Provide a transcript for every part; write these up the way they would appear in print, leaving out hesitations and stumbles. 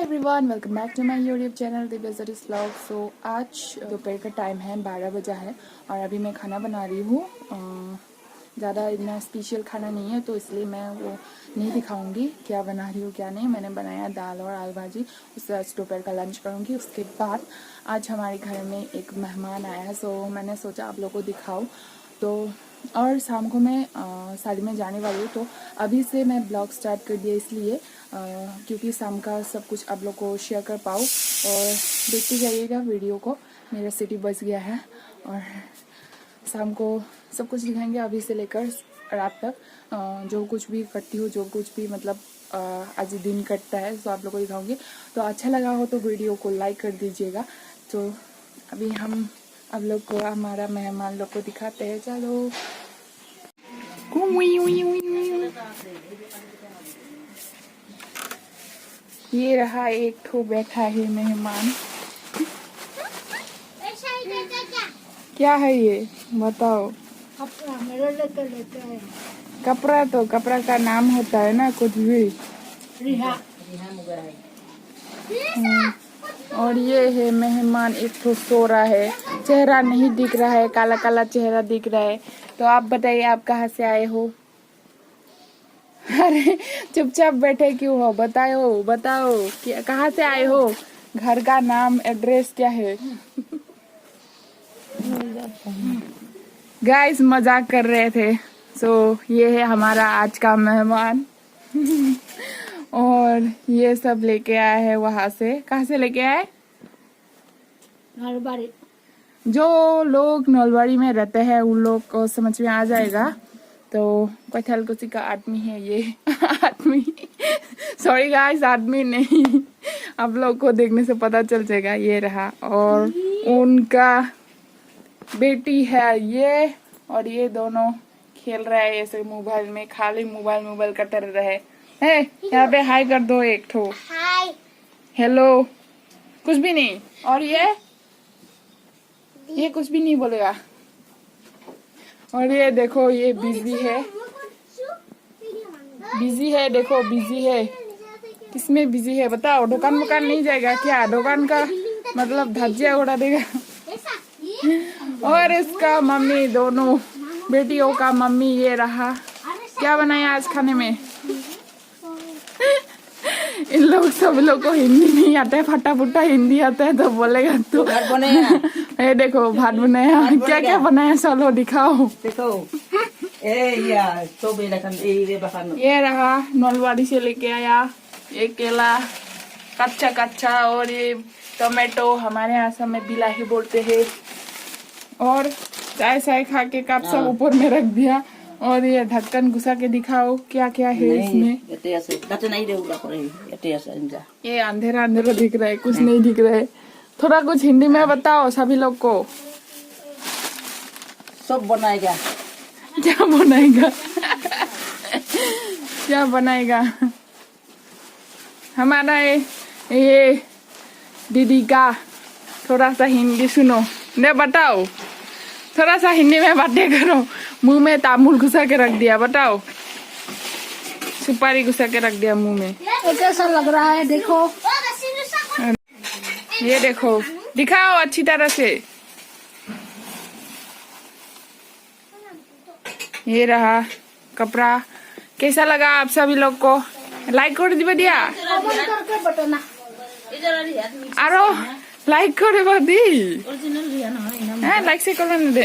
Everyone, welcome back to my YouTube channel दिव्याजरीज vlog. So आज दोपहर का टाइम है, 12 बजा है और अभी मैं खाना बना रही हूँ। ज़्यादा इतना स्पेशल खाना नहीं है तो इसलिए मैं वो नहीं दिखाऊंगी क्या बना रही हूँ क्या नहीं। मैंने बनाया दाल और आलू भाजी, उससे आज दोपहर का लंच करूँगी। उसके बाद आज हमारे घर में एक मेहमान आया है, सो मैंने सोचा आप लोगों को दिखाऊँ। तो और शाम को मैं शादी में जाने वाली हूँ, तो अभी से मैं ब्लॉग स्टार्ट कर दिया इसलिए क्योंकि शाम का सब कुछ आप लोग को शेयर कर पाऊँ। और देखते जाइएगा वीडियो को। मेरा सिटी बच गया है और शाम को सब कुछ दिखाएंगे, अभी से लेकर रात तक जो कुछ भी करती हूँ, जो कुछ भी मतलब आज दिन कटता है तो आप लोग को दिखाऊंगी। तो अच्छा लगा हो तो वीडियो को लाइक कर दीजिएगा। तो अभी हम आप लोग को हमारा मेहमान लोग को दिखाते हैं। चलो ये रहा एक ठो बैठा है मेहमान। क्या है ये बताओ? कपड़ा मेरे लेते हैं। कपड़ा तो कपड़ा का नाम होता है ना कुछ भी। रिहा और ये है मेहमान, एक तो सो रहा है, चेहरा नहीं दिख रहा है, काला काला चेहरा दिख रहा है। तो आप बताइए आप कहाँ से आए हो? अरे चुपचाप बैठे क्यों हो? बताओ बताओ क्या, कहाँ से आए हो? घर का नाम एड्रेस क्या है? गाइस मजाक कर रहे थे। सो ये है हमारा आज का मेहमान। और ये सब लेके आया है वहां से। कहाँ से लेके आए? नलबाड़ी। जो लोग नलबाड़ी में रहते हैं उन लोग को समझ में आ जाएगा। तो कैथल कुछ का आदमी है ये। आदमी सॉरी गाइस, आदमी नहीं, आप लोग को देखने से पता चल जाएगा। ये रहा और उनका बेटी है ये, और ये दोनों खेल रहा है ऐसे मोबाइल में, खाली मोबाइल करते रहे हैं। यहाँ पे हाई कर दो एक ठो। हाय हेलो कुछ भी नहीं। और ये कुछ भी नहीं बोलेगा। और ये देखो ये बिजी है, देखो बिजी है। किसमें बिजी है बताओ? दुकान नहीं जाएगा क्या? दुकान का मतलब धज्जिया उड़ा देगा। और इसका मम्मी, दोनों बेटियों का मम्मी ये रहा। क्या बनाया आज खाने में? इन लोग सब लोग को हिंदी नहीं आता है, फटा फुटा हिंदी आता है तो बोलेगा तो। भात बनाया। ये देखो भात बनाया। क्या क्या बनाया चलो दिखाओ। देखो ये रहा नलबाड़ी से लेके आया ये केला कच्चा, और ये टोमेटो, हमारे आसाम में बिलाही बोलते हैं। और चाय खा के कप सब ऊपर में रख दिया। और ये ढक्कन घुसा के दिखाओ क्या क्या है इसमें। ये अंधेरा दिख रहा है, कुछ नहीं दिख रहा है। थोड़ा कुछ हिंदी में बताओ सभी लोग को। सब बनाएगा। क्या बनाएगा? क्या बनाएगा? हमारा ये दीदी का थोड़ा सा हिंदी सुनो, ने बताओ। थोड़ा सा हिंदी में बातें करो। मुंह में तामुल घुसा के रख दिया, बताओ। सुपारी घुसा के रख दिया मुंह में। कैसा लग रहा है देखो। ये देखो, दिखाओ अच्छी तरह से। ये रहा कपड़ा। कैसा लगा आप सभी लोग को? लाइक कर दिया करके बताना। आरो लाइक करे दी। लाइक से कर दे।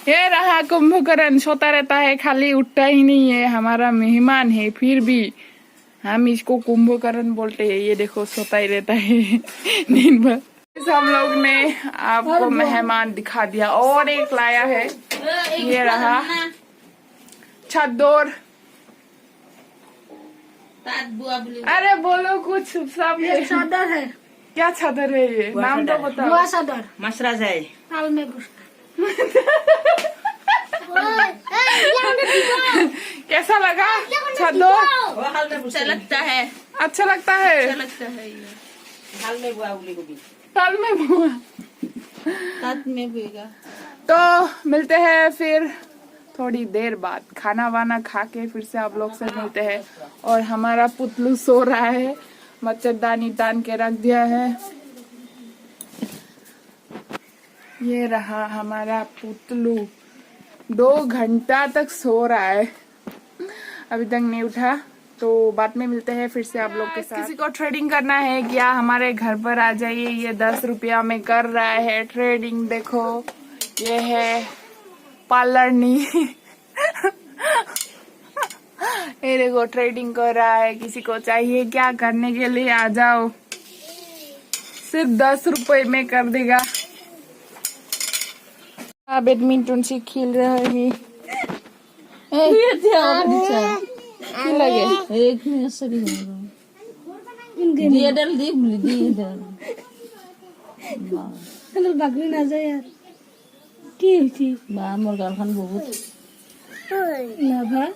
ये रहा कुंभकर्ण, सोता रहता है, खाली उठता ही नहीं है। हमारा मेहमान है फिर भी हम इसको कुंभकर्ण बोलते हैं। ये देखो सोता ही रहता है दिन भर। सब लोग ने आपको मेहमान दिखा दिया। और एक लाया है, ये रहा चादर। अरे बोलो कुछ। सब चादर है। क्या चादर है ये? नाम तो बताओ। बुआ चादर मसराज है। ताल में कैसा लगा चादर? अच्छा लगता है। अच्छा लगता है। हाल में बुआ उली को भी। साल में बुआ साथ में बुएगा। तो मिलते हैं फिर थोड़ी देर बाद, खाना वाना खा के फिर से आप लोग से मिलते हैं। और हमारा पुतलू सो रहा है मच्छरदानी तान के रख दिया है। ये रहा हमारा पुतलू, 2 घंटा तक सो रहा है, अभी तक नहीं उठा। तो बाद में मिलते हैं फिर से आप लोग के साथ। किसी को ट्रेडिंग करना है क्या, हमारे घर पर आ जाइए। ये 10 रुपया में कर रहा है ट्रेडिंग। देखो ये है पार्लरनी ये देखो ट्रेडिंग कर रहा है। किसी को चाहिए क्या करने के लिए, आ जाओ, सिर्फ 10 रुपए में कर देगा। बैडमिंटन से खेल रहा है। लगे एक मिनट से भी दिए डल दी भूल दिए डल चलो बकरी ना जाए यार की बा मोर गर्लफ्रेंड बहुत ना भा।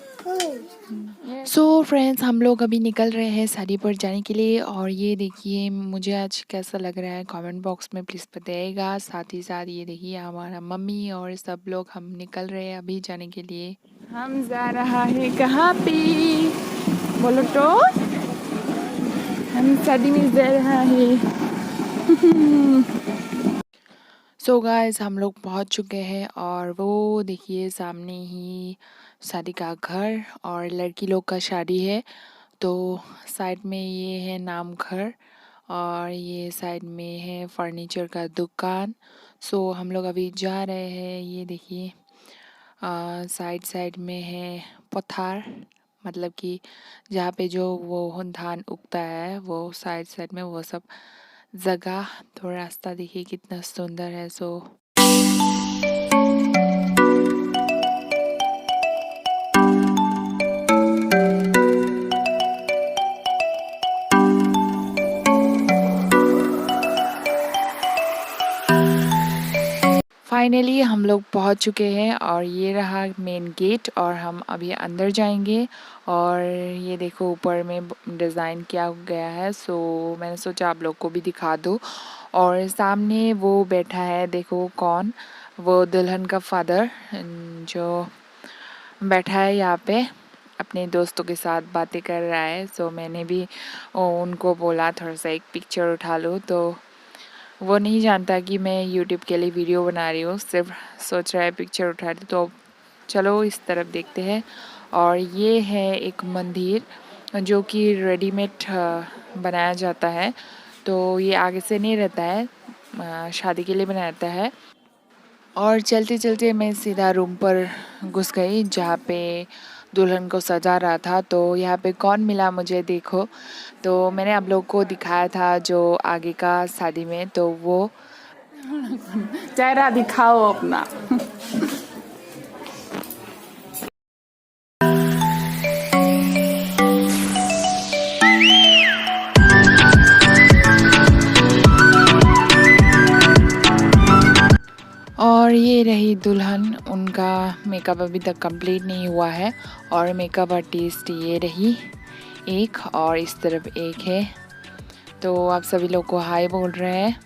सो फ्रेंड्स, हम लोग अभी निकल रहे हैं शादी पर जाने के लिए। और ये देखिए मुझे आज कैसा लग रहा है कमेंट बॉक्स में प्लीज़ बताइएगा। साथ ही साथ ये देखिए हमारा मम्मी और सब लोग हम निकल रहे हैं अभी जाने के लिए। हम जा रहा है कहाँ पे बोलो तो, हम शादी में जा रहा है। सो गाइस, हम लोग पहुंच चुके हैं और वो देखिए सामने ही शादी का घर और लड़की लोग का शादी है। तो साइड में ये है नाम घर और ये साइड में है फर्नीचर का दुकान। सो हम लोग अभी जा रहे हैं। ये देखिए साइड साइड में है पथार, मतलब कि जहाँ पे जो वो धान उगता है वो साइड साइड में वो सब जगह। तो रास्ता देखिए कितना सुंदर है। सो फाइनली हम लोग पहुंच चुके हैं और ये रहा मेन गेट और हम अभी अंदर जाएंगे। और ये देखो ऊपर में डिज़ाइन किया गया है। सो मैंने सोचा आप लोग को भी दिखा दूँ। और सामने वो बैठा है, देखो कौन, वो दुल्हन का फादर जो बैठा है यहाँ पे अपने दोस्तों के साथ बातें कर रहा है। सो मैंने भी उनको बोला थोड़ा सा एक पिक्चर उठा लो। तो वो नहीं जानता कि मैं यूट्यूब के लिए वीडियो बना रही हूँ, सिर्फ सोच रहा है पिक्चर उठा ली। तो चलो इस तरफ देखते हैं। और ये है एक मंदिर जो कि रेडीमेड बनाया जाता है। तो ये आगे से नहीं रहता है, शादी के लिए बनाया जाता है। और चलते चलते मैं सीधा रूम पर घुस गई जहाँ पे दुल्हन को सजा रहा था। तो यहाँ पे कौन मिला मुझे, देखो। तो मैंने आप लोग को दिखाया था जो आगे का शादी में, तो वो चेहरा दिखाओ अपना। और ये रही दुल्हन, उनका मेकअप अभी तक कंप्लीट नहीं हुआ है। और मेकअप आर्टिस्ट ये रही एक, और इस तरफ एक है। तो आप सभी लोग को हाय बोल रहे हैं।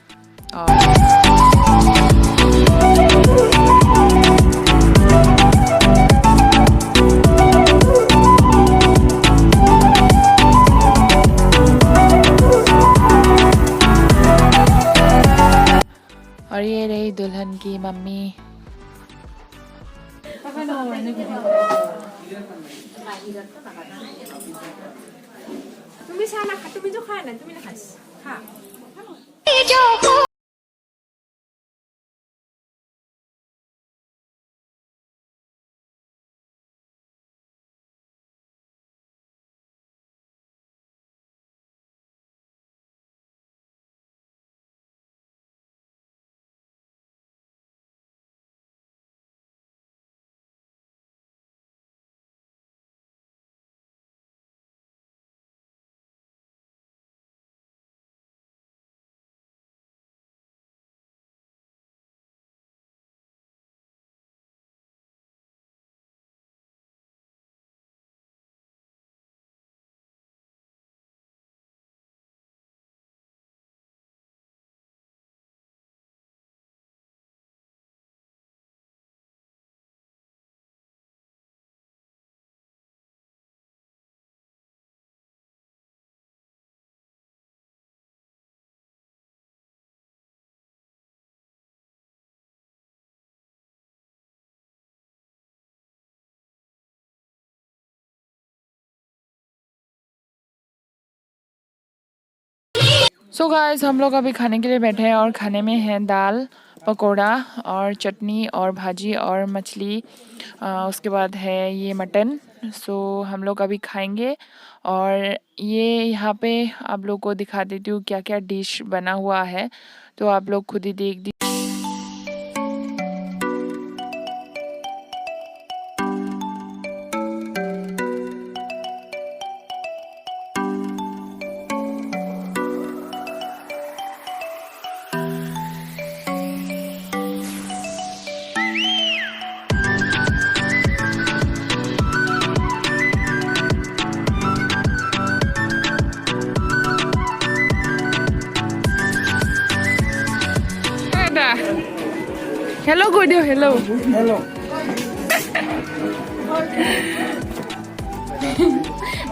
और ये रही दुल्हन की मम्मी। तुम्ही छान खा, तुम्ही जो खाय ना तुम्ही ना खा सो गाइस हम लोग अभी खाने के लिए बैठे हैं और खाने में है दाल, पकोड़ा और चटनी और भाजी और मछली, उसके बाद है ये मटन। सो हम लोग अभी खाएंगे और ये यहाँ पे आप लोग को दिखा देती हूँ क्या क्या डिश बना हुआ है, तो आप लोग खुद ही देख दी। हेलो गुडियो, हेलो हेलो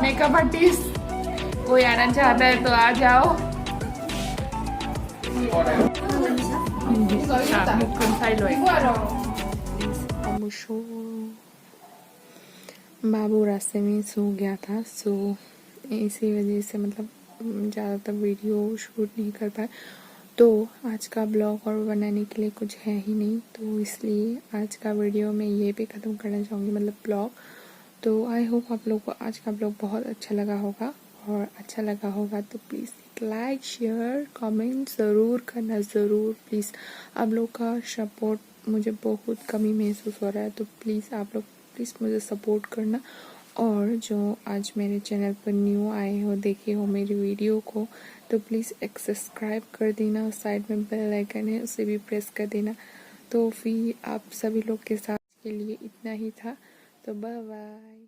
मेकअप आर्टिस्ट कोई आना चाहता है तो आ जाओ। बाबू रास्ते में सो गया था, सो इसी वजह से मतलब ज़्यादातर वीडियो शूट नहीं कर पाए। तो आज का ब्लॉग और बनाने के लिए कुछ है ही नहीं, तो इसलिए आज का वीडियो मैं ये पे ख़त्म करना चाहूँगी, मतलब ब्लॉग। तो आई होप आप लोग को आज का ब्लॉग बहुत अच्छा लगा होगा, और अच्छा लगा होगा तो प्लीज़ लाइक शेयर कमेंट ज़रूर करना, ज़रूर प्लीज़। आप लोग का सपोर्ट मुझे बहुत कमी महसूस हो रहा है, तो प्लीज़ आप लोग प्लीज़ मुझे सपोर्ट करना। और जो आज मेरे चैनल पर न्यू आए हो, देखे हो मेरी वीडियो को, तो प्लीज़ एक सब्सक्राइब कर देना, साइड में बेल आइकन है उसे भी प्रेस कर देना। तो फिर आप सभी लोग के साथ के लिए इतना ही था, तो बाय बाय।